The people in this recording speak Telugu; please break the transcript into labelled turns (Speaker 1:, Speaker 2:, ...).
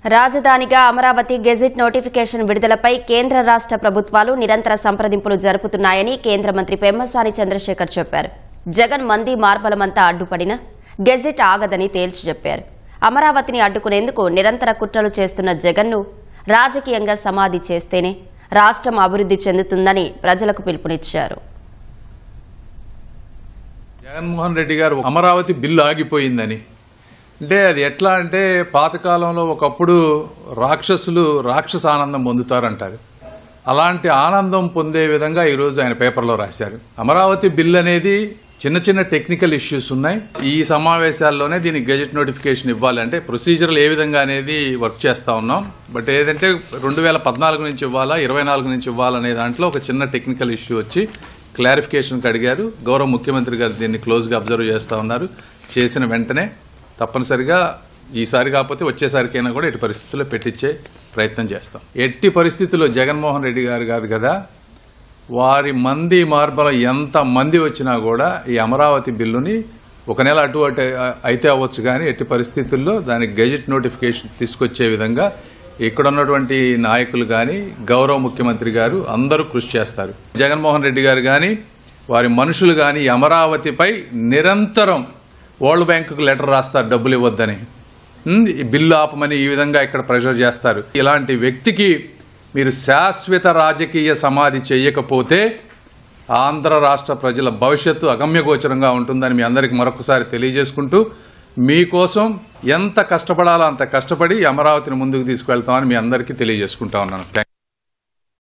Speaker 1: రాజధానిగా అమరావతి గెజిట్ నోటిఫికేషన్ విడుదలపై కేంద్ర రాష్ట్ర ప్రభుత్వాలు నిరంతర సంప్రదింపులు జరుపుతున్నాయని కేంద్ర మంత్రి పెమ్మసాని చంద్రశేఖర్ చెప్పారు. జగన్ మంది మార్బలమంతా అడ్డుపడినా గెజిట్ ఆగదని తేల్చి చెప్పారు. అమరావతిని అడ్డుకునేందుకు నిరంతర కుట్రలు చేస్తున్న జగన్ను రాజకీయంగా సమాధి చేస్తేనే రాష్ట్రం అభివృద్ధి చెందుతుందని ప్రజలకు పిలుపునిచ్చారు.
Speaker 2: జగన్మోహన్ రెడ్డి గారు అమరావతి బిల్లు ఆగిపోయిందని అంటే అది ఎట్లా అంటే పాతకాలంలో ఒకప్పుడు రాక్షసులు రాక్షస ఆనందం పొందుతారంటారు. అలాంటి ఆనందం పొందే విధంగా ఈరోజు ఆయన పేపర్లో రాశారు. అమరావతి బిల్ అనేది చిన్న చిన్న టెక్నికల్ ఇష్యూస్ ఉన్నాయి. ఈ సమావేశాల్లోనే దీనికి గెజెట్ నోటిఫికేషన్ ఇవ్వాలంటే ప్రొసీజర్లు ఏ విధంగా అనేది వర్క్ చేస్తా ఉన్నాం. బట్ ఏదంటే 2014 నుంచి ఇవ్వాలా 24 నుంచి ఇవ్వాలనే దాంట్లో ఒక చిన్న టెక్నికల్ ఇష్యూ వచ్చి క్లారిఫికేషన్కి అడిగారు. గౌరవ ముఖ్యమంత్రి గారు దీన్ని క్లోజ్గా అబ్జర్వ్ చేస్తూ ఉన్నారు. చేసిన వెంటనే తప్పనిసరిగా ఈసారి కాకపోతే వచ్చేసరికైనా కూడా ఎట్టి పరిస్థితుల్లో పెట్టించే ప్రయత్నం చేస్తాం. ఎట్టి పరిస్థితుల్లో జగన్మోహన్ రెడ్డి గారు కాదు కదా, వారి మంది మార్బలం ఎంత మంది వచ్చినా కూడా ఈ అమరావతి బిల్లుని ఒక నెల అటు అయితే అవ్వచ్చు కానీ ఎట్టి పరిస్థితుల్లో దానికి గెజెట్ నోటిఫికేషన్ తీసుకొచ్చే విధంగా ఇక్కడ ఉన్నటువంటి నాయకులు కానీ గౌరవ ముఖ్యమంత్రి గారు అందరూ కృషి చేస్తారు. జగన్మోహన్ రెడ్డి గారు కానీ వారి మనుషులు కానీ అమరావతిపై నిరంతరం వరల్డ్ బ్యాంకుకు లెటర్ రాస్తారు డబ్బులు ఇవ్వద్దని, బిల్లు ఆపమని ఈ విధంగా ఇక్కడ ప్రెషర్ చేస్తారు. ఇలాంటి వ్యక్తికి మీరు శాశ్వత రాజకీయ సమాధి చేయకపోతే ఆంధ్ర రాష్ట్ర ప్రజల భవిష్యత్తు అగమ్యగోచరంగా ఉంటుందని మీ అందరికీ మరొకసారి తెలియజేసుకుంటూ మీకోసం ఎంత కష్టపడాలో అంత కష్టపడి అమరావతిని ముందుకు తీసుకువెళ్తామని మీ అందరికీ తెలియజేసుకుంటా ఉన్నాను.